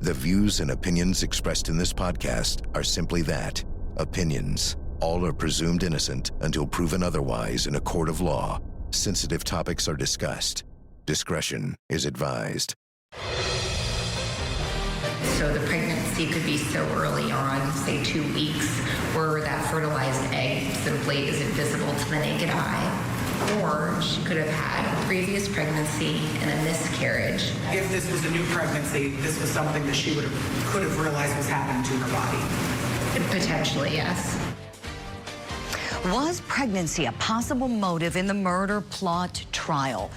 The views and opinions expressed in this podcast are simply that, opinions. All are presumed innocent until proven otherwise in a court of law. Sensitive topics are discussed. Discretion is advised. So the pregnancy could be so early on, say 2 weeks, where that fertilized egg simply isn't visible to the naked eye. Or she could have had a previous pregnancy and a miscarriage. If this was a new pregnancy, this was something that she could have realized was happening to her body. Potentially, yes. Was pregnancy a possible motive in the murder plot trial?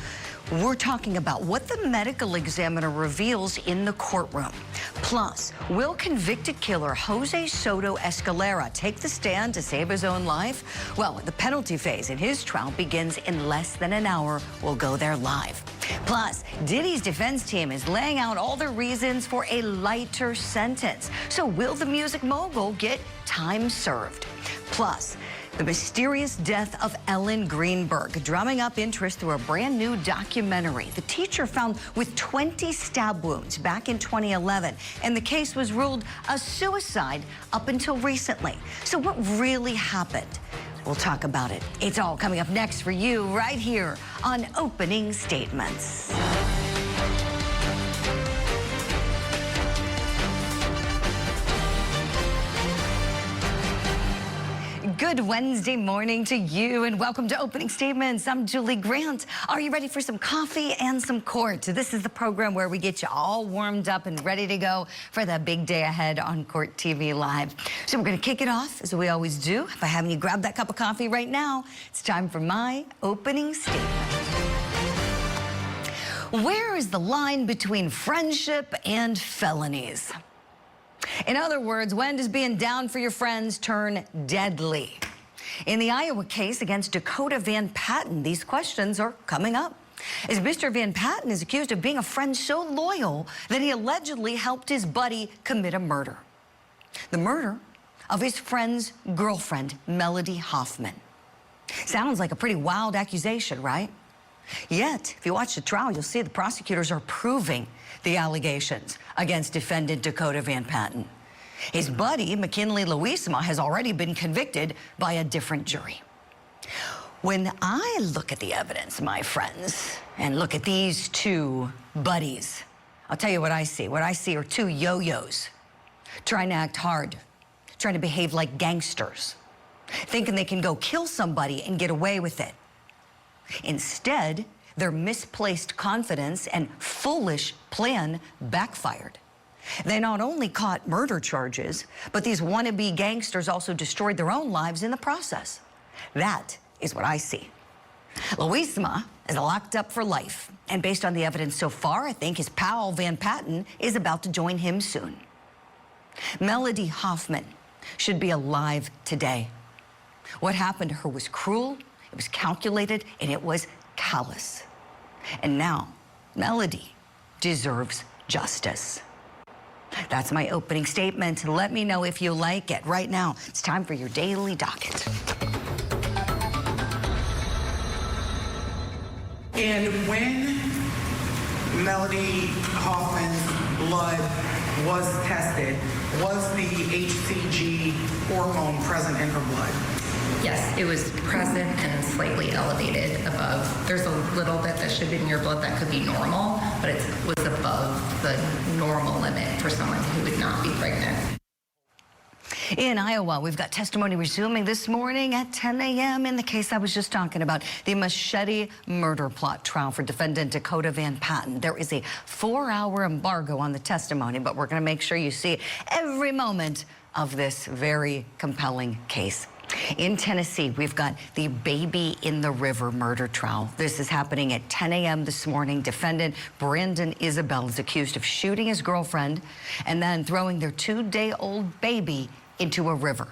We're talking about what the medical examiner reveals in the courtroom. Plus, will convicted killer Jose Soto Escalera take the stand to save his own life? Well, the penalty phase in his trial begins in less than an hour. We'll go there live. Plus, Diddy's defense team is laying out all the reasons for a lighter sentence. So will the music mogul get time served? Plus, the mysterious death of Ellen Greenberg, drumming up interest through a brand new documentary. The teacher found with 20 stab wounds back in 2011, and the case was ruled a suicide up until recently. So what really happened? We'll talk about it. It's all coming up next for you right here on Opening Statements. Good Wednesday morning to you, and welcome to Opening Statements. I'm Julie Grant. Are you ready for some coffee and some court? This is the program where we get you all warmed up and ready to go for the big day ahead on Court TV Live. So we're going to kick it off, as we always do, by having you grab that cup of coffee right now. It's time for my opening statement. Where is the line between friendship and felonies? In other words, when does being down for your friends turn deadly? In the Iowa case against Dakota Van Patton, these questions are coming up, as Mr. Van Patton is accused of being a friend so loyal that he allegedly helped his buddy commit a murder. The murder of his friend's girlfriend, Melody Hoffman. Sounds like a pretty wild accusation, right? Yet, if you watch the trial, you'll see the prosecutors are proving the allegations against defendant Dakota Van Patton. His buddy, McKinley Louisma, has already been convicted by a different jury. When I look at the evidence, my friends, and look at these two buddies, I'll tell you what I see. What I see are two yo-yos trying to act hard, trying to behave like gangsters, thinking they can go kill somebody and get away with it. Instead, their misplaced confidence and foolish plan backfired. They not only caught murder charges, but these wannabe gangsters also destroyed their own lives in the process. That is what I see. Louisma is locked up for life, and based on the evidence so far, I think his pal Van Patton is about to join him soon. Melody Hoffman should be alive today. What happened to her was cruel, it was calculated, and it was callous. And now, Melody deserves justice. That's my opening statement. Let me know if you like it. Right now, it's time for your daily docket. And when Melody Hoffman's blood was tested, was the HCG hormone present in her blood? Yes, it was present and slightly elevated above. There's a little bit that should be in your blood that could be normal, but it was above the normal limit for someone who would not be pregnant. In Iowa, we've got testimony resuming this morning at 10 a.m. in the case I was just talking about, the machete murder plot trial for defendant Dakota Van Patton. There is a 4-hour embargo on the testimony, but we're going to make sure you see every moment of this very compelling case. In Tennessee, we've got the Baby in the River murder trial. This is happening at 10 a.m. this morning. Defendant Brandon Isabel is accused of shooting his girlfriend and then throwing their 2-day-old baby into a river.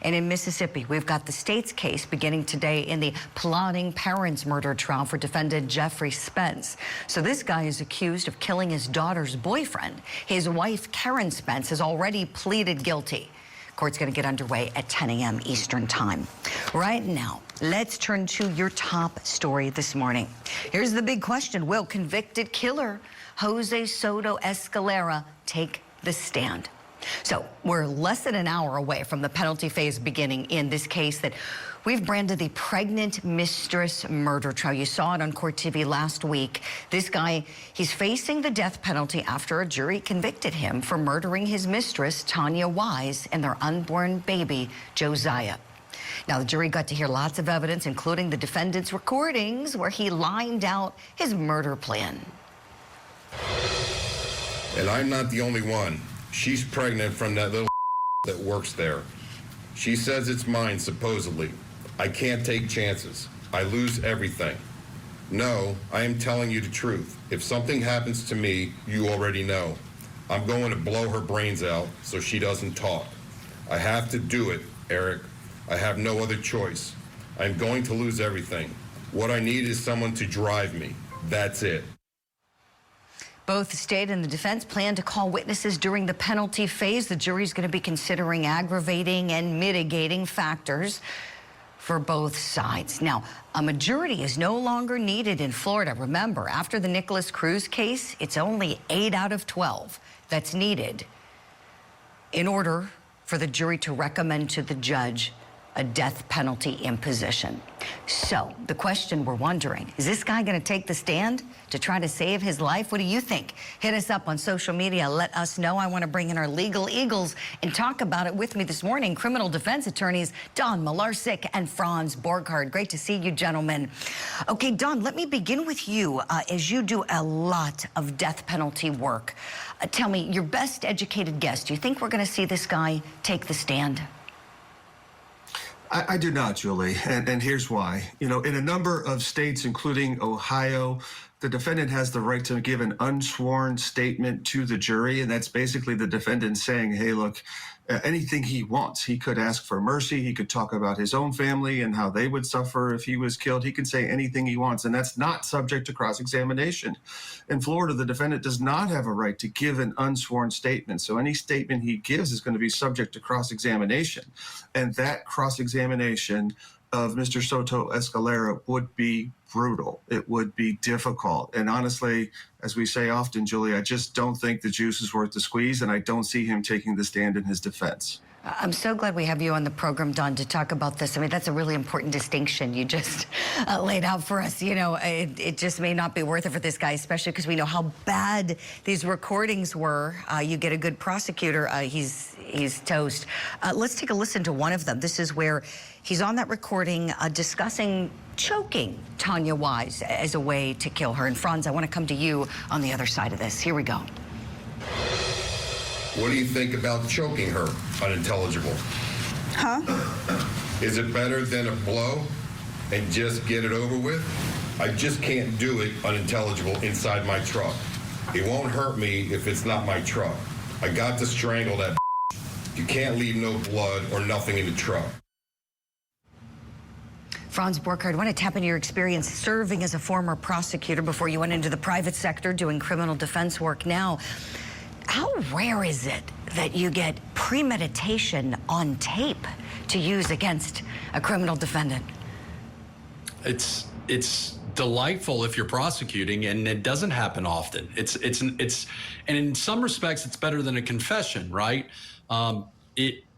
And in Mississippi, we've got the state's case beginning today in the plotting parents murder trial for defendant Jeffrey Spence. So this guy is accused of killing his daughter's boyfriend. His wife, Karen Spence, has already pleaded guilty. Court's going to get underway at 10 a.m. Eastern Time. Right now, Let's turn to your top story this morning. Here's the big question. Will convicted killer Jose Soto Escalera take the stand? So we're less than an hour away from the penalty phase beginning in this case that we've branded the pregnant mistress murder trial. You saw it on Court TV last week. This guy, he's facing the death penalty after a jury convicted him for murdering his mistress, Tania Wise, and their unborn baby, Josiah. Now, the jury got to hear lots of evidence, including the defendant's recordings where he lined out his murder plan. And I'm not the only one. She's pregnant from that little that works there. She says it's mine, supposedly. I can't take chances. I lose everything. No, I am telling you the truth. If something happens to me, you already know. I'm going to blow her brains out so she doesn't talk. I have to do it, Eric. I have no other choice. I'm going to lose everything. What I need is someone to drive me. That's it. Both the state and the defense plan to call witnesses during the penalty phase. The jury's going to be considering aggravating and mitigating factors for both sides. Now, a majority is no longer needed in Florida. Remember, after the Nicholas Cruz case, it's only 8 out of 12 that's needed in order for the jury to recommend to the judge a death penalty imposition. So the question we're wondering, is this guy going to take the stand to try to save his life? What do you think? Hit us up on social media. Let us know. I want to bring in our legal eagles and talk about it with me this morning. Criminal defense attorneys Don Malarsic and Franz Borghardt. Great to see you, gentlemen. Okay, Don, let me begin with you. As you do a lot of death penalty work, tell me, your best educated guess, do you think we're going to see this guy take the stand? I do not, Julie, and here's why. You know, in a number of states, including Ohio, the defendant has the right to give an unsworn statement to the jury, and that's basically the defendant saying, hey, look, anything he wants. He could ask for mercy. He could talk about his own family and how they would suffer if he was killed. He can say anything he wants, and that's not subject to cross-examination. In Florida, the defendant does not have a right to give an unsworn statement, so any statement he gives is going to be subject to cross-examination, and that cross-examination of Mr. Soto Escalera would be brutal. It would be difficult. And honestly, as we say often, Julie, I just don't think the juice is worth the squeeze, and I don't see him taking the stand in his defense. I'm so glad we have you on the program, Don, to talk about this. I mean, that's a really important distinction you just laid out for us. You know, it just may not be worth it for this guy, especially because we know how bad these recordings were. You get a good prosecutor, he's toast. Let's take a listen to one of them. This is where he's on that recording discussing choking Tania Wise as a way to kill her. And Franz, I want to come to you on the other side of this. Here we go. What do you think about choking her, unintelligible? Huh? Is it better than a blow and just get it over with? I just can't do it, unintelligible, inside my truck. It won't hurt me if it's not my truck. I got to strangle that. You can't leave no blood or nothing in the truck. Franz Borghardt, I want to tap into your experience serving as a former prosecutor before you went into the private sector doing criminal defense work now. How rare is it that you get premeditation on tape to use against a criminal defendant? It's delightful if you're prosecuting, and it doesn't happen often. And in some respects, it's better than a confession, right?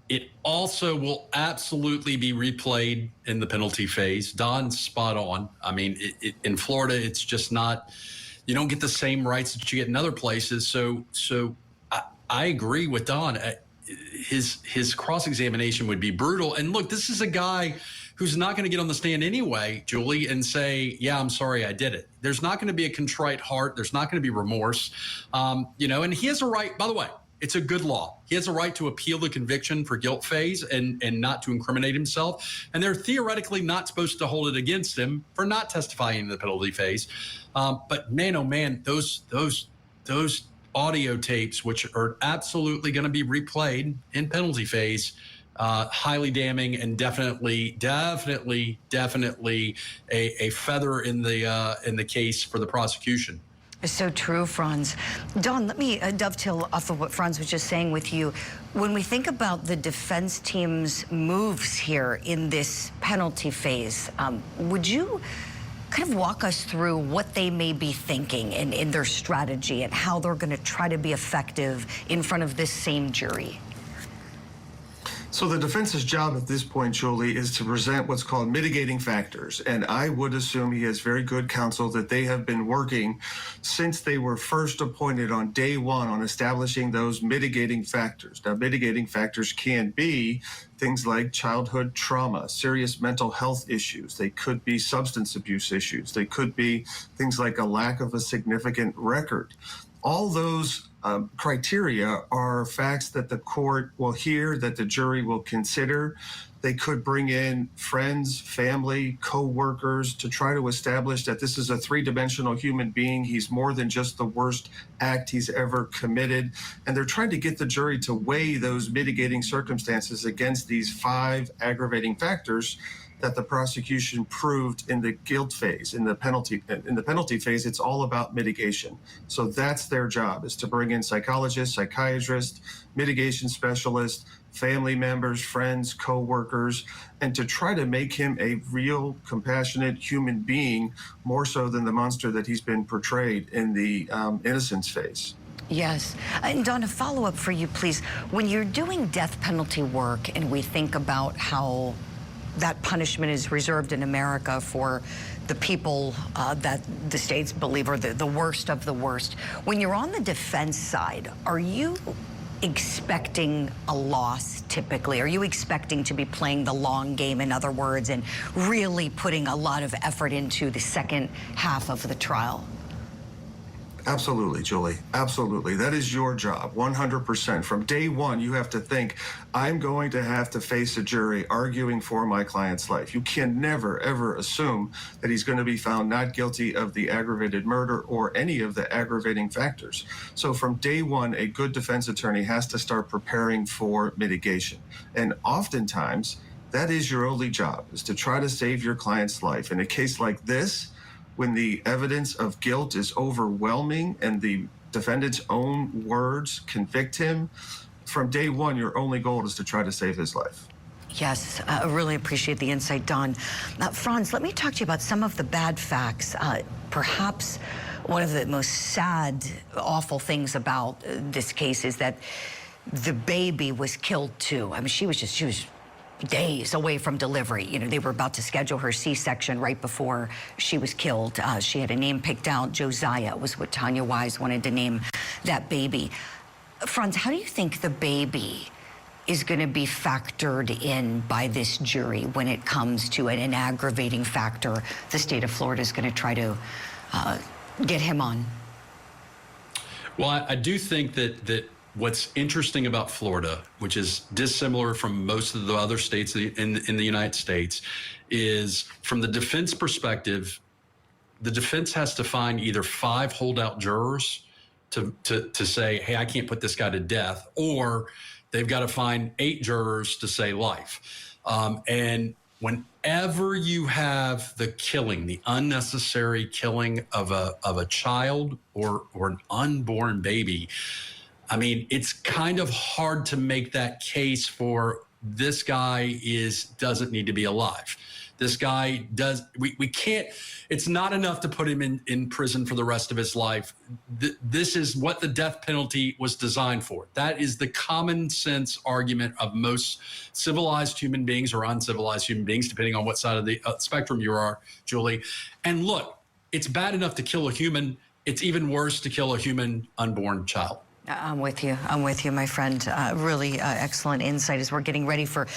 It also will absolutely be replayed in the penalty phase. Don's spot on. I mean, in Florida, it's just not. You don't get the same rights that you get in other places. So I agree with Don. His cross-examination would be brutal. And look, this is a guy who's not going to get on the stand anyway, Julie, and say, yeah, I'm sorry, I did it. There's not going to be a contrite heart. There's not going to be remorse. And he has a right, by the way, it's a good law. He has a right to appeal the conviction for guilt phase and not to incriminate himself. And they're theoretically not supposed to hold it against him for not testifying in the penalty phase. But man, oh man, those audio tapes, which are absolutely going to be replayed in penalty phase, highly damning and definitely a feather in the case for the prosecution. So true, Franz. Dawn, let me dovetail off of what Franz was just saying with you. When we think about the defense team's moves here in this penalty phase, would you kind of walk us through what they may be thinking in their strategy and how they're going to try to be effective in front of this same jury? So the defense's job at this point, Julie, is to present what's called mitigating factors. And I would assume he has very good counsel that they have been working since they were first appointed on day one on establishing those mitigating factors. Now, mitigating factors can be things like childhood trauma, serious mental health issues. They could be substance abuse issues. They could be things like a lack of a significant record. All those criteria are facts that the court will hear, that the jury will consider. They could bring in friends, family, co-workers to try to establish that this is a three-dimensional human being. He's more than just the worst act he's ever committed. And they're trying to get the jury to weigh those mitigating circumstances against these 5 aggravating factors that the prosecution proved in the guilt phase. In the penalty phase, it's all about mitigation. So that's their job, is to bring in psychologists, psychiatrists, mitigation specialists, family members, friends, co-workers, and to try to make him a real, compassionate human being, more so than the monster that he's been portrayed in the innocence phase. Yes. And Dawn, a follow-up for you, please. When you're doing death penalty work and we think about how that punishment is reserved in America for the people that the states believe are the worst of the worst. When you're on the defense side, are you expecting a loss typically? Are you expecting to be playing the long game, in other words, and really putting a lot of effort into the second half of the trial? Absolutely, Julie. Absolutely. That is your job, 100%. From day one, you have to think, I'm going to have to face a jury arguing for my client's life. You can never, ever assume that he's going to be found not guilty of the aggravated murder or any of the aggravating factors. So from day one, a good defense attorney has to start preparing for mitigation. And oftentimes, that is your only job, is to try to save your client's life. In a case like this, when the evidence of guilt is overwhelming and the defendant's own words convict him, from day one, your only goal is to try to save his life. Yes, I really appreciate the insight, Dawn. Franz, let me talk to you about some of the bad facts. Perhaps one of the most sad, awful things about this case is that the baby was killed too. I mean, she was days away from delivery. You know, they were about to schedule her C-section right before she was killed. She had a name picked out. Josiah was what Tania Wise wanted to name that baby. Franz, how do you think the baby is going to be factored in by this jury when it comes to an aggravating factor the state of Florida is going to try to get him on? Well, I do think that what's interesting about Florida, which is dissimilar from most of the other states in the United States, is from the defense perspective, the defense has to find either 5 holdout jurors to say, hey, I can't put this guy to death, or they've got to find 8 jurors to say life. And whenever you have the killing, the unnecessary killing of a child or an unborn baby, I mean, it's kind of hard to make that case for this guy doesn't need to be alive. This guy we can't, it's not enough to put him in prison for the rest of his life. This is what the death penalty was designed for. That is the common sense argument of most civilized human beings or uncivilized human beings, depending on what side of the spectrum you are, Julie. And look, it's bad enough to kill a human. It's even worse to kill a human unborn child. I'm with you. I'm with you, my friend. Really excellent insight as we're getting ready for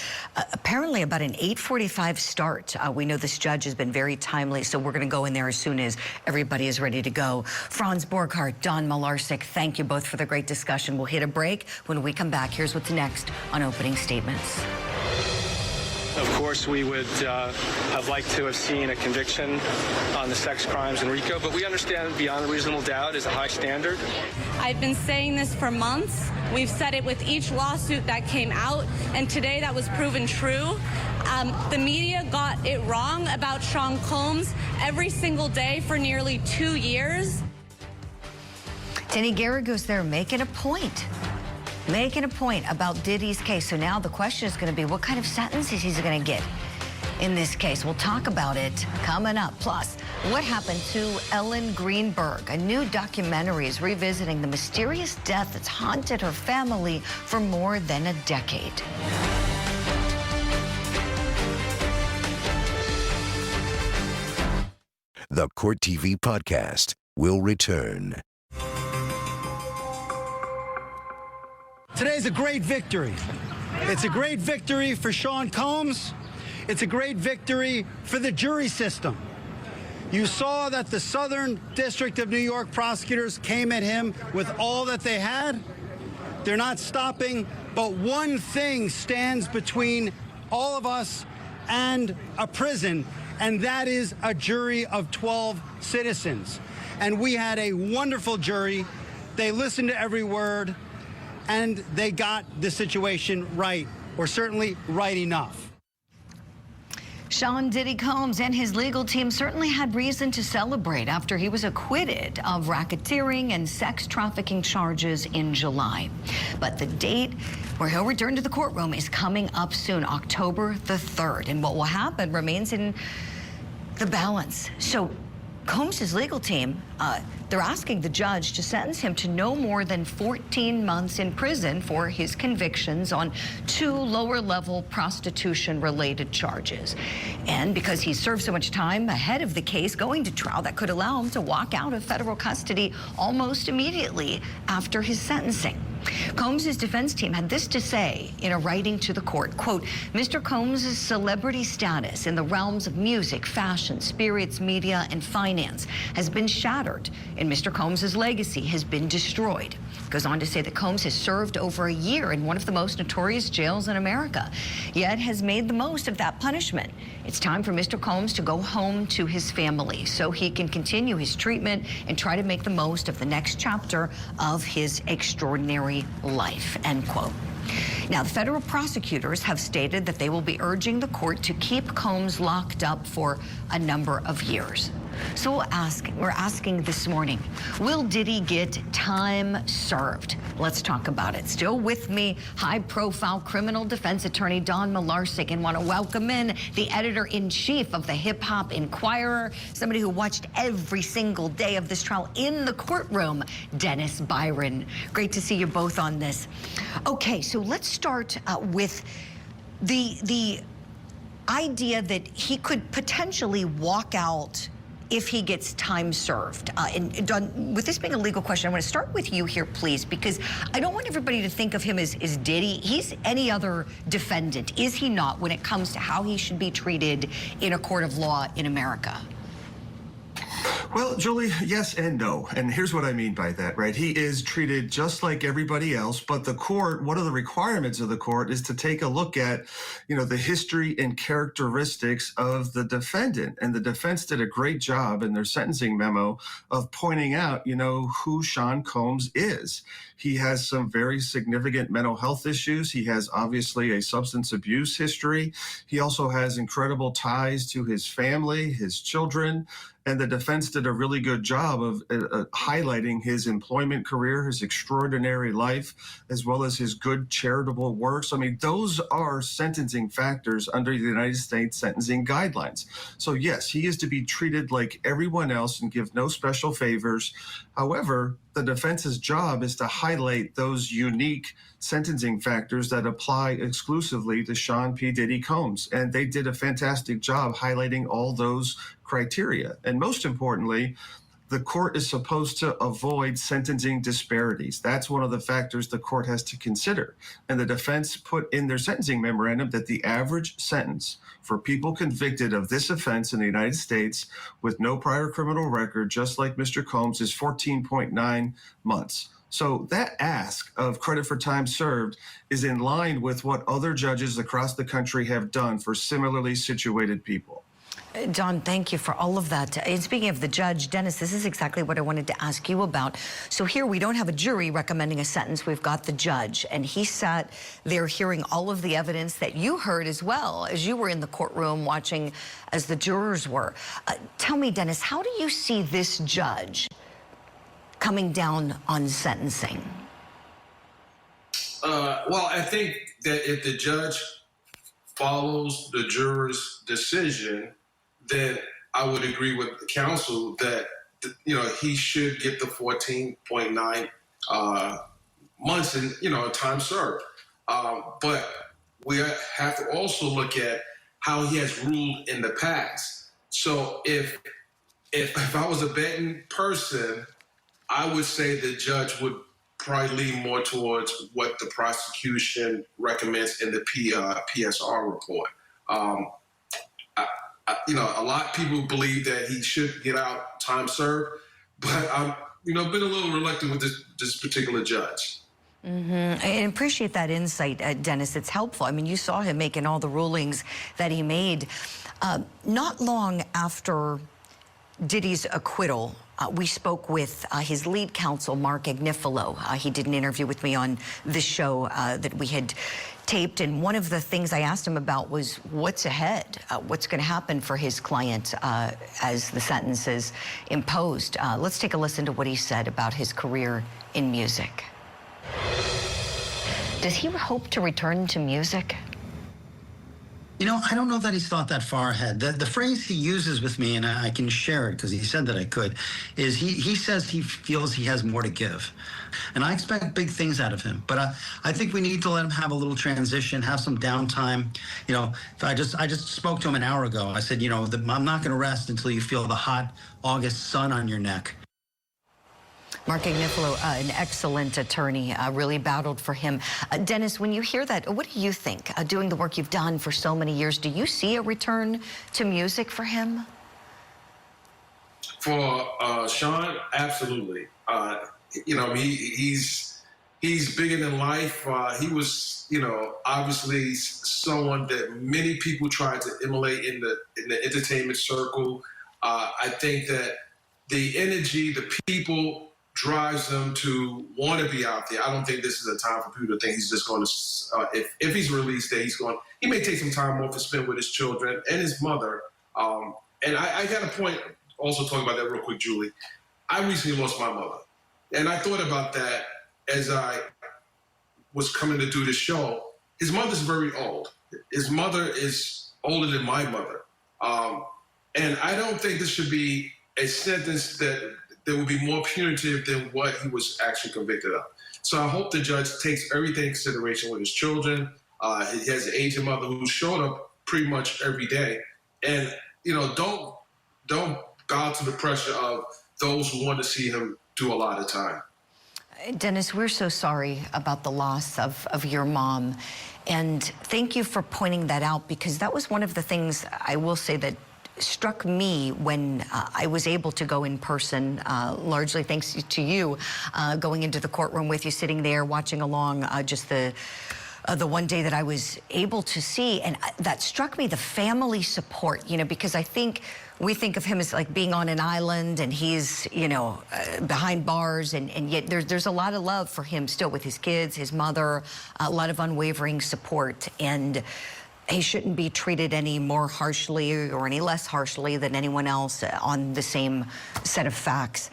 apparently about an 8:45 start. We know this judge has been very timely, so we're going to go in there as soon as everybody is ready to go. Franz Borghardt, Dawn Malarczyk, thank you both for the great discussion. We'll hit a break. When we come back, here's what's next on Opening Statements. Of course, we would have liked to have seen a conviction on the sex crimes in RICO, but we understand beyond a reasonable doubt is a high standard. I've been saying this for months. We've said it with each lawsuit that came out, and today that was proven true. The media got it wrong about Sean Combs every single day for nearly 2 years. Tania Garagos there making a point about Diddy's case. So now the question is going to be, what kind of sentence is he going to get in this case? We'll talk about it coming up. Plus, what happened to Ellen Greenberg? A new documentary is revisiting the mysterious death that's haunted her family for more than a decade. The Court TV podcast will return. Today's a great victory. It's a great victory for Sean Combs. It's a great victory for the jury system. You saw that the Southern District of New York prosecutors came at him with all that they had. They're not stopping, but one thing stands between all of us and a prison, and that is a jury of 12 citizens. And we had a wonderful jury. They listened to every word, and they got the situation right, or certainly right enough. Sean Diddy Combs and his legal team certainly had reason to celebrate after he was acquitted of racketeering and sex trafficking charges in July. But the date where he'll return to the courtroom is coming up soon, October the 3rd. And what will happen remains in the balance. So Combs' legal team, they're asking the judge to sentence him to no more than 14 months in prison for his convictions on 2 lower-level prostitution-related charges. And because he served so much time ahead of the case going to trial, that could allow him to walk out of federal custody almost immediately after his sentencing. Combs' defense team had this to say in a writing to the court, quote, Mr. Combs' celebrity status in the realms of music, fashion, spirits, media, and finance has been shattered, and Mr. Combs' legacy has been destroyed. Goes on to say that Combs has served over a year in one of the most notorious jails in America, yet has made the most of that punishment. It's time for Mr. Combs to go home to his family so he can continue his treatment and try to make the most of the next chapter of his extraordinary life, end quote. Now, the federal prosecutors have stated that they will be urging the court to keep Combs locked up for a number of years. So we're asking this morning, will Diddy get time served? Let's talk about it. Still with me, high-profile criminal defense attorney Don Milarczyk, and want to welcome in the editor-in-chief of the Hip Hop Inquirer, somebody who watched every single day of this trial in the courtroom, Dennis Byron. Great to see you both on this. Okay, so let's start with the idea that he could potentially walk out if he gets time served. And Don, with this being a legal question, I want to start with you here, please, because I don't want everybody to think of him as Diddy. He's any other defendant, is he not, when it comes to how he should be treated in a court of law in America? Well, Julie, yes and no. And here's what I mean by that, right? He is treated just like everybody else, but the court, one of the requirements of the court is to take a look at, the history and characteristics of the defendant. And the defense did a great job in their sentencing memo of pointing out, who Sean Combs is. He has some very significant mental health issues. He has obviously a substance abuse history. He also has incredible ties to his family, his children. And the defense did a really good job of highlighting his employment career, his extraordinary life, as well as his good charitable works. I mean, those are sentencing factors under the United States sentencing guidelines. So yes, he is to be treated like everyone else and give no special favors. However, the defense's job is to highlight those unique sentencing factors that apply exclusively to Sean P. Diddy Combs. And they did a fantastic job highlighting all those criteria. And most importantly, the court is supposed to avoid sentencing disparities. That's one of the factors the court has to consider. And the defense put in their sentencing memorandum that the average sentence for people convicted of this offense in the United States with no prior criminal record, just like Mr. Combs, is 14.9 months. So that ask of credit for time served is in line with what other judges across the country have done for similarly situated people. Don, thank you for all of that. And speaking of the judge, Dennis, this is exactly what I wanted to ask you about. So here we don't have a jury recommending a sentence. We've got the judge, and he sat there hearing all of the evidence that you heard as well as you were in the courtroom watching as the jurors were. Tell me, Dennis, how do you see this judge coming down on sentencing? Well, I think that if the judge follows the juror's decision, then I would agree with the counsel that, he should get the 14.9 months in, time served. But we have to also look at how he has ruled in the past. So if I was a betting person, I would say the judge would probably lean more towards what the prosecution recommends in the PSR report. A lot of people believe that he should get out time served, but I'm, been a little reluctant with this particular judge. Mm-hmm. I appreciate that insight, Dennis. It's helpful. I mean, you saw him making all the rulings that he made. Not long after Diddy's acquittal, we spoke with his lead counsel, Mark Agnifilo. He did an interview with me on this show that we had taped, and one of the things I asked him about was what's ahead, what's going to happen for his client as the sentence is imposed. Let's take a listen to what he said about his career in music. Does he hope to return to music? I don't know that he's thought that far ahead. The phrase he uses with me, and I can share it because he said that I could, is he says he feels he has more to give. And I expect big things out of him. But I think we need to let him have a little transition, have some downtime. I just spoke to him an hour ago. I said, I'm not going to rest until you feel the hot August sun on your neck. Mark Agnifilo, an excellent attorney, really battled for him. Dennis, when you hear that, what do you think? Doing the work you've done for so many years, do you see a return to music for him? For Sean, absolutely. He's bigger than life. He was, obviously someone that many people tried to emulate in the entertainment circle. I think that the energy, the people, drives them to want to be out there. I don't think this is a time for people to think he's just going to, if he's released there, he may take some time off to spend with his children and his mother. And I got a point also talking about that real quick, Julie. I recently lost my mother. And I thought about that as I was coming to do this show. His mother's very old. His mother is older than my mother. And I don't think this should be a sentence that would be more punitive than what he was actually convicted of. So I hope the judge takes everything in consideration with his children. He has an aging mother who showed up pretty much every day. And, don't bow to the pressure of those who want to see him do a lot of time. Dennis, we're so sorry about the loss of your mom. And thank you for pointing that out, because that was one of the things I will say that struck me when I was able to go in person, largely thanks to you, going into the courtroom with you, sitting there, watching along just the one day that I was able to see. And that struck me, the family support, because I think we think of him as like being on an island and he's, behind bars, and yet there's a lot of love for him still with his kids, his mother, a lot of unwavering support. And he shouldn't be treated any more harshly or any less harshly than anyone else on the same set of facts.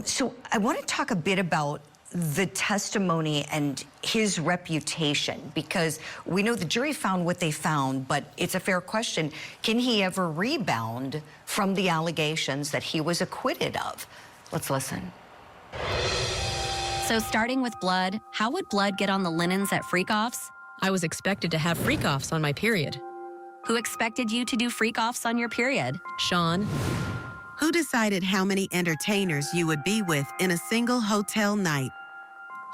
So I want to talk a bit about the testimony and his reputation, because we know the jury found what they found, but it's a fair question. Can he ever rebound from the allegations that he was acquitted of? Let's listen. So starting with blood, how would blood get on the linens at freak-offs? I was expected to have freak-offs on my period. Who expected you to do freak-offs on your period? Sean. Who decided how many entertainers you would be with in a single hotel night?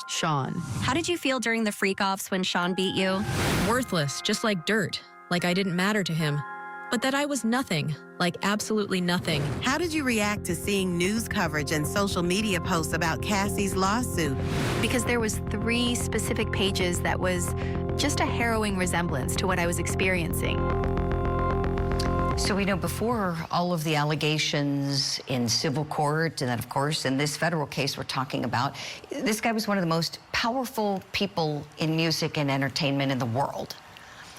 Sean. How did you feel during the freak-offs when Sean beat you? Worthless, just like dirt, like I didn't matter to him. But that I was nothing, like absolutely nothing. How did you react to seeing news coverage and social media posts about Cassie's lawsuit? Because there was 3 specific pages that was just a harrowing resemblance to what I was experiencing. So we know before all of the allegations in civil court, and then of course in this federal case we're talking about, this guy was one of the most powerful people in music and entertainment in the world.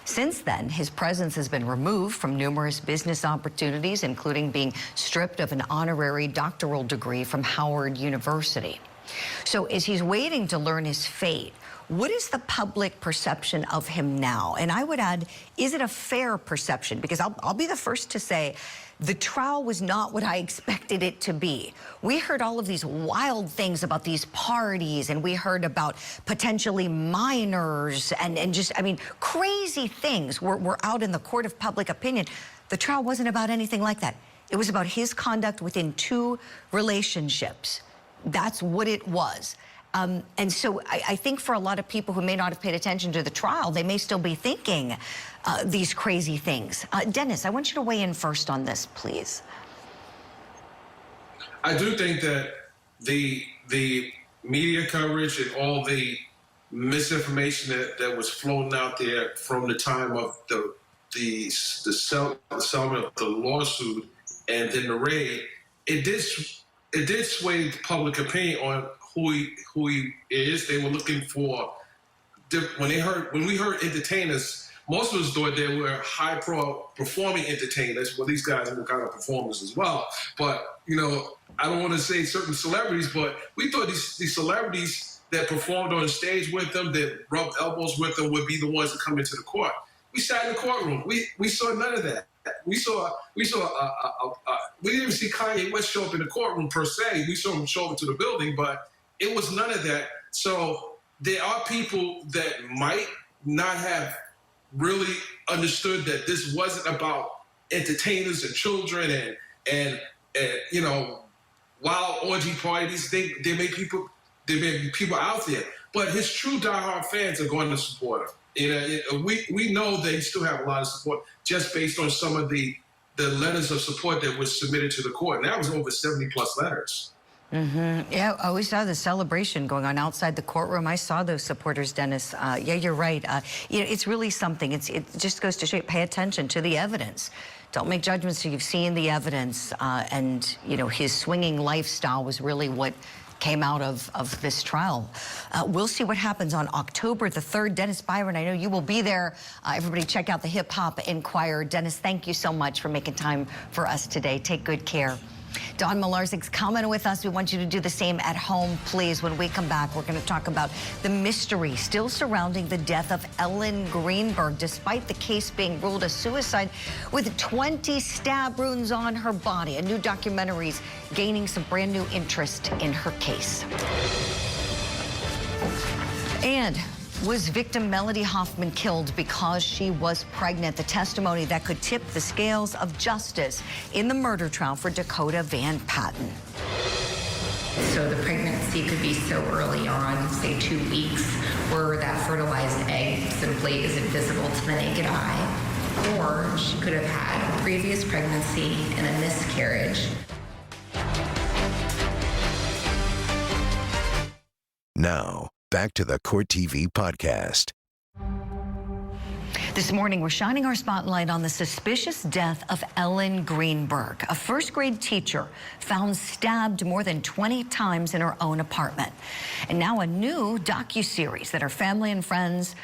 Since then, his presence has been removed from numerous business opportunities, including being stripped of an honorary doctoral degree from Howard University. So as he's waiting to learn his fate, what is the public perception of him now? And I would add, is it a fair perception? Because I'll be the first to say, the trial was not what I expected it to be. We heard all of these wild things about these parties, and we heard about potentially minors and just, I mean, crazy things were out in the court of public opinion. The trial wasn't about anything like that. It was about his conduct within 2 relationships. That's what it was. And so I think for a lot of people who may not have paid attention to the trial, they may still be thinking these crazy things. Dennis, I want you to weigh in first on this, please. I do think that the media coverage and all the misinformation that was floating out there from the time of the settlement of the lawsuit and then the raid, it did sway public opinion on who he is. They were looking for, when we heard entertainers, most of us thought they were high performing entertainers. Well, these guys were kind of performers as well. But, you know, I don't want to say certain celebrities, but we thought these celebrities that performed on stage with them, that rubbed elbows with them, would be the ones that come into the court. We sat in the courtroom. We saw none of that. We didn't even see Kanye West show up in the courtroom per se. We saw him show up to the building, but it was none of that. So there are people that might not have really understood that this wasn't about entertainers and children and you know, wild orgy parties. There may be people out there, but his true diehard fans are going to support him. You know, we know they still have a lot of support just based on some of the letters of support that was submitted to the court. And that was over 70+ letters. Mm-hmm. Yeah, we saw the celebration going on outside the courtroom. I saw those supporters, Dennis. Yeah, you're right. You know, it's really something. It just goes to show you, pay attention to the evidence. Don't make judgments till you've seen the evidence. And, you know, his swinging lifestyle was really what came out of this trial. We'll see what happens on October the 3rd. Dennis Byron, I know you will be there. Everybody check out the Hip Hop Inquirer. Dennis, thank you so much for making time for us today. Take good care. Don Milarzik's coming with us. We want you to do the same at home, please. When we come back, we're going to talk about the mystery still surrounding the death of Ellen Greenberg, despite the case being ruled a suicide with 20 stab wounds on her body. A new documentary's gaining some brand new interest in her case. And was victim Melody Hoffman killed because she was pregnant? The testimony that could tip the scales of justice in the murder trial for Dakota Van Patton. So the pregnancy could be so early on, say 2 weeks, where that fertilized egg simply isn't visible to the naked eye. Or she could have had a previous pregnancy and a miscarriage. Now, back to the Court TV podcast. This morning, we're shining our spotlight on the suspicious death of Ellen Greenberg, a first-grade teacher found stabbed more than 20 times in her own apartment. And now a new docuseries that her family and friends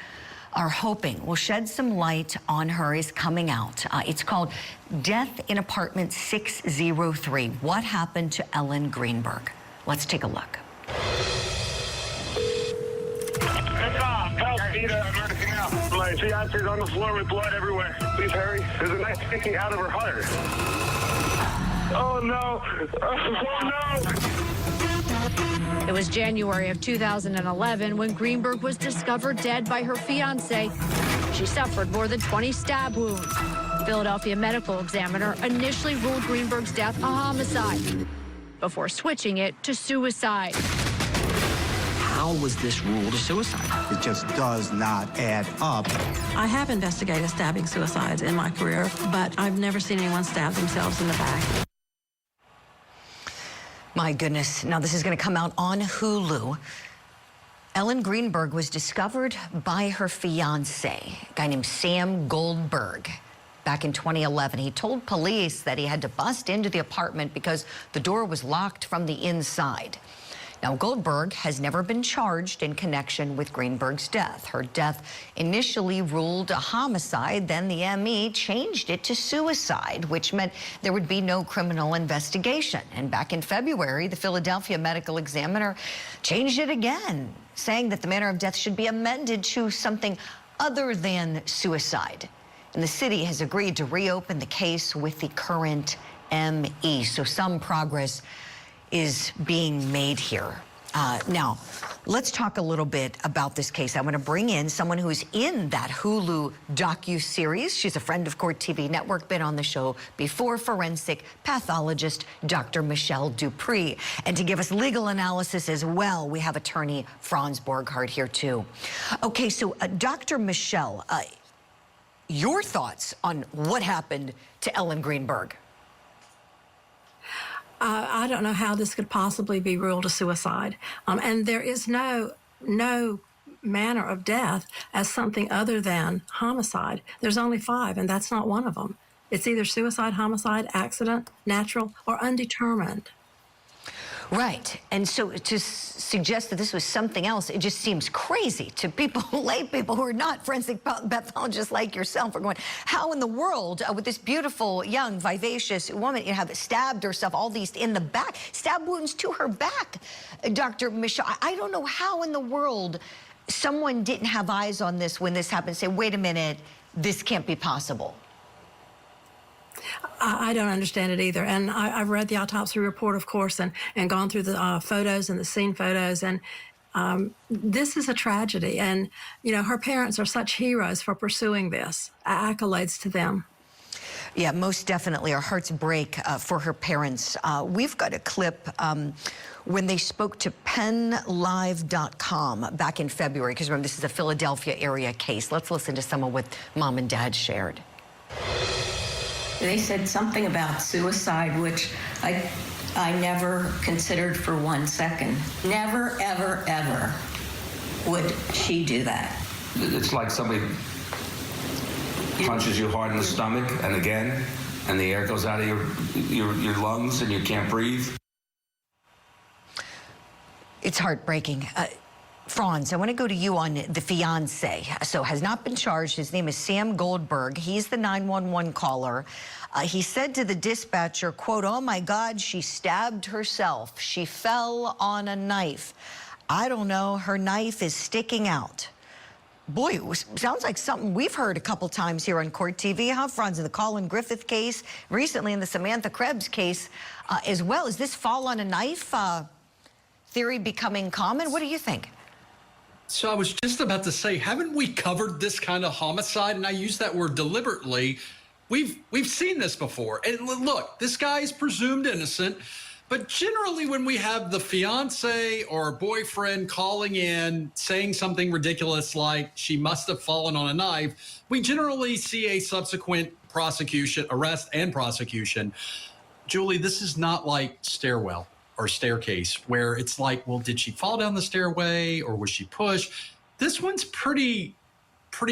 are hoping will shed some light on her is coming out. It's called Death in Apartment 603, What Happened to Ellen Greenberg? Let's take a look. Help, need an emergency now. My fiance's on the floor with blood everywhere. Please hurry. There's a knife sticking out of her heart. Oh, no. Oh, no. It was January of 2011 when Greenberg was discovered dead by her fiance. She suffered more than 20 stab wounds. Philadelphia medical examiner initially ruled Greenberg's death a homicide before switching it to suicide. How was this ruled a suicide? It just does not add up. I have investigated stabbing suicides in my career, but I've never seen anyone stab themselves in the back. My goodness. Now, this is going to come out on Hulu. Ellen Greenberg was discovered by her fiance, a guy named Sam Goldberg, back in 2011. He told police that he had to bust into the apartment because the door was locked from the inside. Now, Goldberg has never been charged in connection with Greenberg's death. Her death initially ruled a homicide, then the ME changed it to suicide, which meant there would be no criminal investigation. And back in February, the Philadelphia medical examiner changed it again, saying that the manner of death should be amended to something other than suicide. And the city has agreed to reopen the case with the current ME. So some progress is being made here. Now, let's talk a little bit about this case. I want to bring in someone who's in that Hulu docu-series. She's a friend of Court TV Network, been on the show before, forensic pathologist Dr. Michelle Dupree. And to give us legal analysis as well, we have attorney Franz Borghardt here too. Okay, so Dr. Michelle, your thoughts on what happened to Ellen Greenberg? I don't know how this could possibly be ruled a suicide. And there is no manner of death as something other than homicide. There's only 5, and that's not one of them. It's either suicide, homicide, accident, natural, or undetermined. Right. And so to suggest that this was something else, it just seems crazy to people, lay people who are not forensic pathologists like yourself are going, how in the world with this beautiful, young, vivacious woman, you have stabbed herself, all these in the back, stab wounds to her back. Dr. Michelle, I don't know how in the world someone didn't have eyes on this when this happened, say, wait a minute, this can't be possible. I don't understand it either. And I've read the autopsy report, of course, and gone through the photos and the scene photos. And this is a tragedy. And, you know, her parents are such heroes for pursuing this. Accolades to them. Yeah, most definitely. Our hearts break for her parents. We've got a clip when they spoke to PennLive.com back in February, because remember, this is a Philadelphia area case. Let's listen to some of what Mom and Dad shared. They said something about suicide, which I never considered for 1 second. Never, ever, ever would she do that. It's like somebody punches you hard in the stomach, and again, and the air goes out of your lungs, and you can't breathe. It's heartbreaking. Franz, I want to go to you on the fiance. So has not been charged. His name is Sam Goldberg. He's the 911 caller. He said to the dispatcher, quote, "Oh my God, she stabbed herself. She fell on a knife. I don't know, her knife is sticking out." Boy, it sounds like something we've heard a couple times here on Court TV, huh, Franz? In the Colin Griffith case, recently in the Samantha Krebs case as well. Is this fall on a knife theory becoming common? What do you think? So I was just about to say, haven't we covered this kind of homicide? And I use that word deliberately. We've seen this before. And look, this guy is presumed innocent. But generally, when we have the fiance or boyfriend calling in, saying something ridiculous like she must have fallen on a knife, we generally see a subsequent prosecution, arrest and prosecution. Julie, this is not like Stairwell or Staircase, where it's like, well, did she fall down the stairway or was she pushed? This one's pretty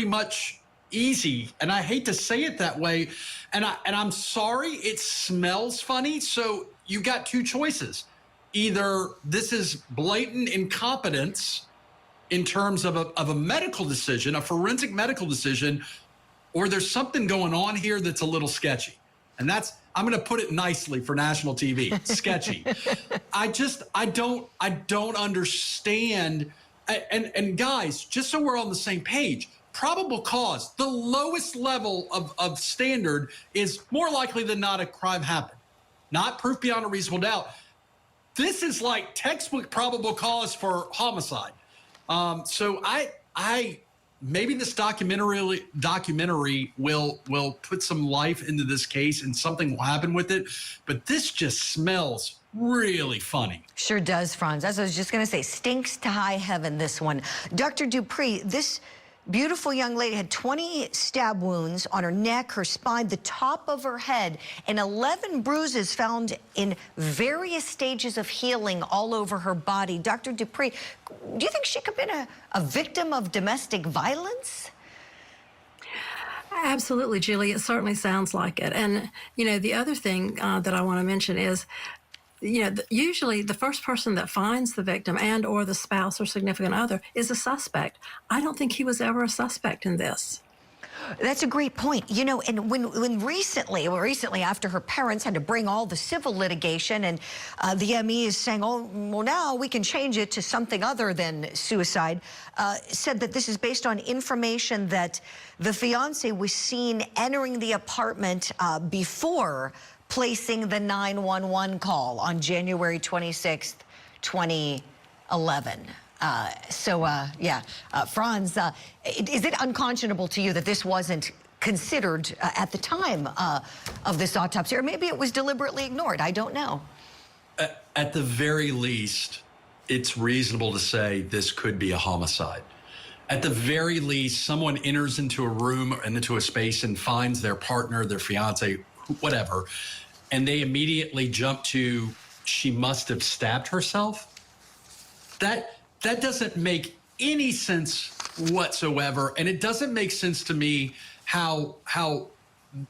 much easy, and I hate to say it that way, and I'm sorry, it smells funny. So you got 2 choices. Either this is blatant incompetence in terms of a medical decision, a forensic medical decision, or there's something going on here that's a little sketchy. And that's, I'm going to put it nicely for national TV, sketchy. I don't understand. And guys, just so we're on the same page, probable cause, the lowest level of standard is more likely than not a crime happened. Not proof beyond a reasonable doubt. This is like textbook probable cause for homicide. So I maybe this documentary will put some life into this case and something will happen with it. But this just smells really funny. Sure does, Franz. As I was just going to say, stinks to high heaven, this one. Dr. Dupree, this beautiful young lady had 20 stab wounds on her neck, her spine, the top of her head, and 11 bruises found in various stages of healing all over her body. Dr. Dupree, do you think she could have been a victim of domestic violence? Absolutely, Julie. It certainly sounds like it. And, you know, the other thing that I want to mention is usually the first person that finds the victim and or the spouse or significant other is a suspect. I don't think he was ever a suspect in this. That's a great point. And when recently after her parents had to bring all the civil litigation, and the ME is saying, oh, well, now we can change it to something other than suicide, said that this is based on information that the fiance was seen entering the apartment before placing the 911 call on January 26th, 2011. Franz, is it unconscionable to you that this wasn't considered at the time of this autopsy, or maybe it was deliberately ignored? I don't know. At the very least, it's reasonable to say this could be a homicide. At the very least, someone enters into a room and into a space and finds their partner, their fiance, whatever, and they immediately jump to, she must have stabbed herself. That doesn't make any sense whatsoever, and it doesn't make sense to me how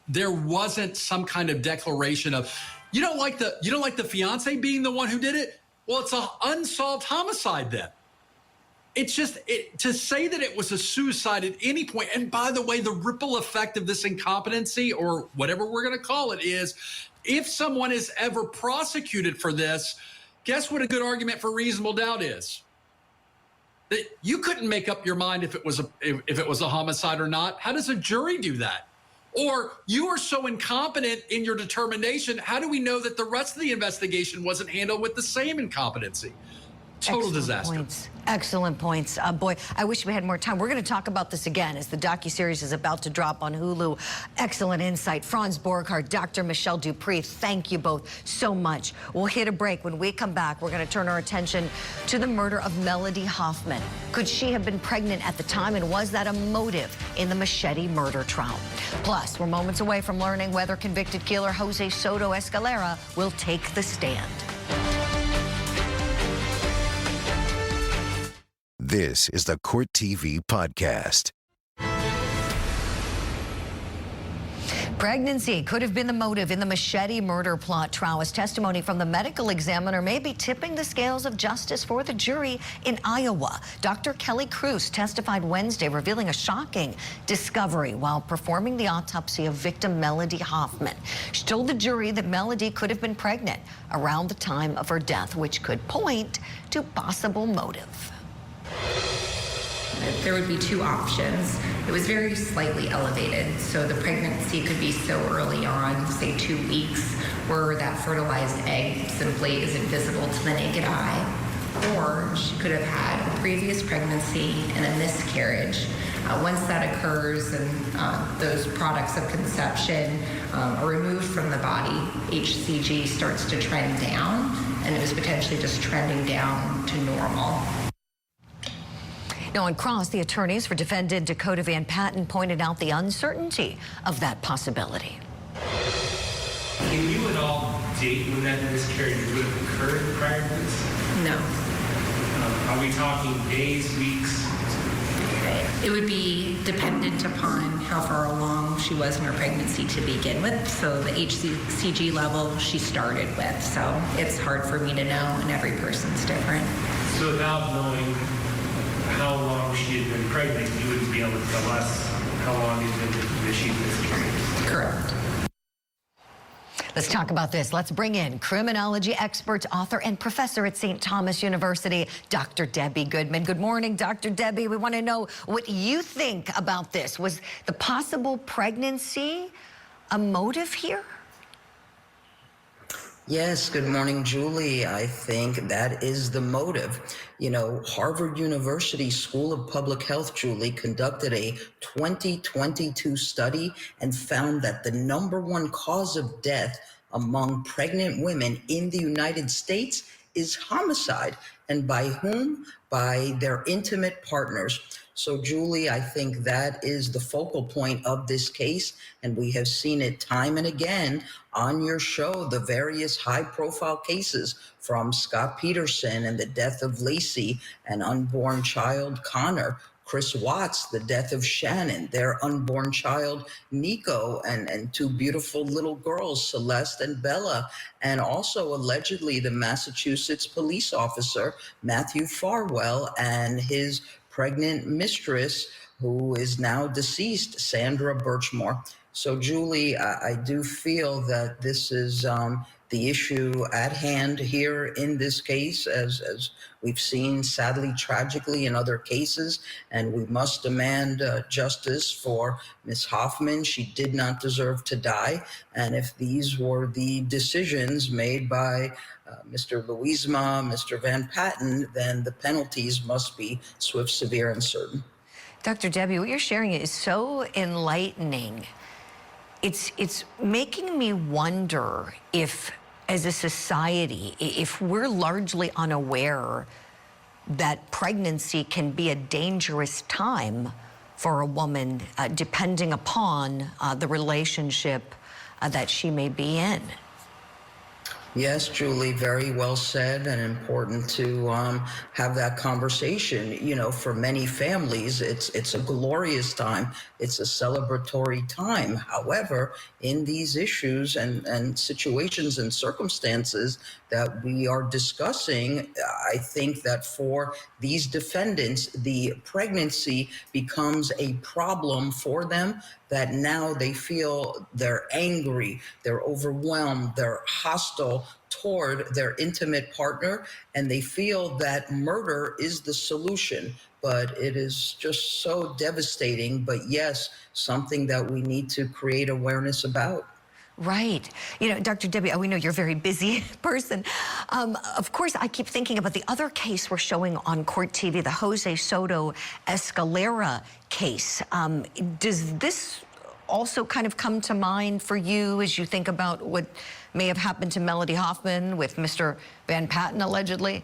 there wasn't some kind of declaration of, you don't like the fiance being the one who did it? Well, it's an unsolved homicide then. It's just to say that it was a suicide at any point. And by the way, the ripple effect of this incompetency, or whatever we're going to call it, is if someone is ever prosecuted for this, guess what a good argument for reasonable doubt is? That you couldn't make up your mind if it was a homicide or not. How does a jury do that? Or you are so incompetent in your determination, how do we know that the rest of the investigation wasn't handled with the same incompetency? Total disaster. Excellent points. Boy, I wish we had more time. We're going to talk about this again as the docuseries is about to drop on Hulu. Excellent insight. Franz Borghardt, Dr. Michelle Dupree, thank you both so much. We'll hit a break. When we come back, we're going to turn our attention to the murder of Melody Hoffman. Could she have been pregnant at the time, and was that a motive in the machete murder trial? Plus, we're moments away from learning whether convicted killer Jose Soto Escalera will take the stand. This is the Court TV podcast. Pregnancy could have been the motive in the machete murder plot trial, as testimony from the medical examiner may be tipping the scales of justice for the jury in Iowa. Dr. Kelly Cruz testified Wednesday, revealing a shocking discovery while performing the autopsy of victim Melody Hoffman. She told the jury that Melody could have been pregnant around the time of her death, which could point to possible motive. There would be two options. It was very slightly elevated, so the pregnancy could be so early on, say 2 weeks, where that fertilized egg simply isn't visible to the naked eye. Or she could have had a previous pregnancy and a miscarriage. Once that occurs and those products of conception are removed from the body, HCG starts to trend down, and it was potentially just trending down to normal. Now, on cross, the attorneys for defendant Dakota Van Patton pointed out the uncertainty of that possibility. Can you at all date when that miscarriage would have occurred prior to this? No. Are we talking days, weeks? It would be dependent upon how far along she was in her pregnancy to begin with, so the HCG level she started with. So it's hard for me to know, and every person's different. So without knowing how long she had been pregnant, you wouldn't be able to tell us how long it's been that she miscarried. Correct. Let's talk about this. Let's bring in criminology expert, author, and professor at St. Thomas University, Dr. Debbie Goodman. Good morning, Dr. Debbie. We want to know what you think about this. Was the possible pregnancy a motive here? Yes, good morning, Julie. I think that is the motive. You know, Harvard University School of Public Health, Julie, conducted a 2022 study and found that the #1 cause of death among pregnant women in the United States is homicide. And by whom? By their intimate partners. So, Julie, I think that is the focal point of this case, and we have seen it time and again on your show, the various high-profile cases from Scott Peterson and the death of Lacey and unborn child Connor. Chris Watts, the death of Shannon, their unborn child, Nico, and two beautiful little girls, Celeste and Bella, and also allegedly the Massachusetts police officer, Matthew Farwell, and his pregnant mistress, who is now deceased, Sandra Birchmore. So, Julie, I do feel that this is the issue at hand here in this case, as we've seen, sadly, tragically in other cases, and we must demand justice for Ms. Hoffman. She did not deserve to die, and if these were the decisions made by Mr. Louisma, Mr. Van Patton, then the penalties must be swift, severe, and certain. Dr. Debbie, what you're sharing is so enlightening. It's making me wonder if, as a society, if we're largely unaware that pregnancy can be a dangerous time for a woman, depending upon the relationship that she may be in. Yes, Julie, very well said, and important to have that conversation. You know, for many families, it's a glorious time. It's a celebratory time. However, in these issues and situations and circumstances that we are discussing, I think that for these defendants, the pregnancy becomes a problem for them, that now they feel they're angry, they're overwhelmed, they're hostile toward their intimate partner, and they feel that murder is the solution. But it is just so devastating, but yes, something that we need to create awareness about. Right. You know, Dr. Debbie, we know you're a very busy person. Of course, I keep thinking about the other case we're showing on Court TV, the Jose Soto Escalera case. Does this also kind of come to mind for you as you think about what may have happened to Melody Hoffman with Mr. Van Patton, allegedly?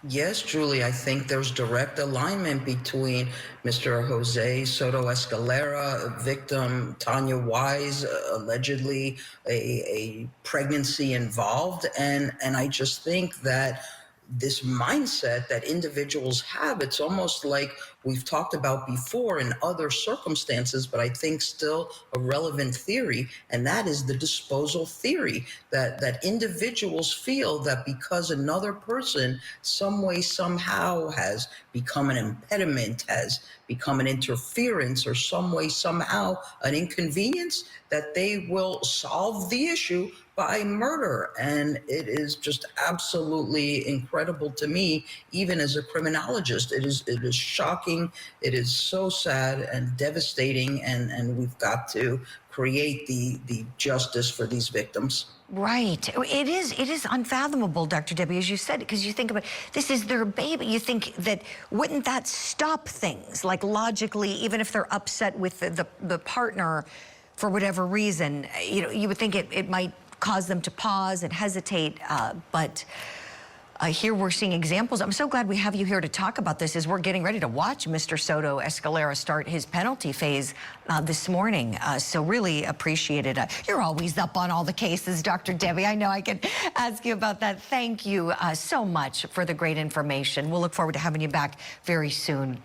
Yes, Julie, I think there's direct alignment between Mr. Jose Soto Escalera, victim Tania Wise, allegedly a pregnancy involved. And I just think that this mindset that individuals have, it's almost like we've talked about before in other circumstances, but I think still a relevant theory, and that is the disposal theory, that individuals feel that because another person some way, somehow has become an impediment, has become an interference, or some way, somehow an inconvenience, that they will solve the issue by murder. And it is just absolutely incredible to me, even as a criminologist. It is shocking. It is so sad and devastating, and we've got to create the justice for these victims. Right. It is unfathomable, Dr. Debbie, as you said, because you think about, this is their baby. You think that, wouldn't that stop things? Like, logically, even if they're upset with the partner for whatever reason, you know, you would think it might cause them to pause and hesitate, but here we're seeing examples. I'm so glad we have you here to talk about this as we're getting ready to watch Mr. Soto Escalera start his penalty phase this morning. So really appreciate it. You're always up on all the cases, Dr. Debbie. I know I can ask you about that. Thank you so much for the great information. We'll look forward to having you back very soon.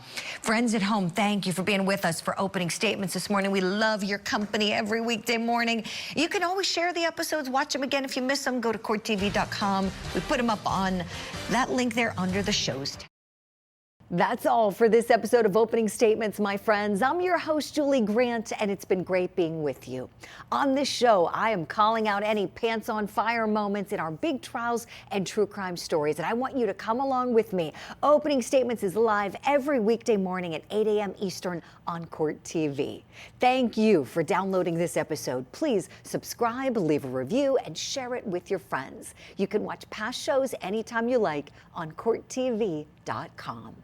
Friends at home, thank you for being with us for opening statements this morning. We love your company every weekday morning. You can always share the episodes, watch them again if you miss them. Go to courttv.com. We put them up on that link there under the show's tab. That's all for this episode of Opening Statements, my friends. I'm your host, Julie Grant, and it's been great being with you. On this show, I am calling out any pants on fire moments in our big trials and true crime stories, and I want you to come along with me. Opening Statements is live every weekday morning at 8 a.m. Eastern on Court TV. Thank you for downloading this episode. Please subscribe, leave a review, and share it with your friends. You can watch past shows anytime you like on courttv.com.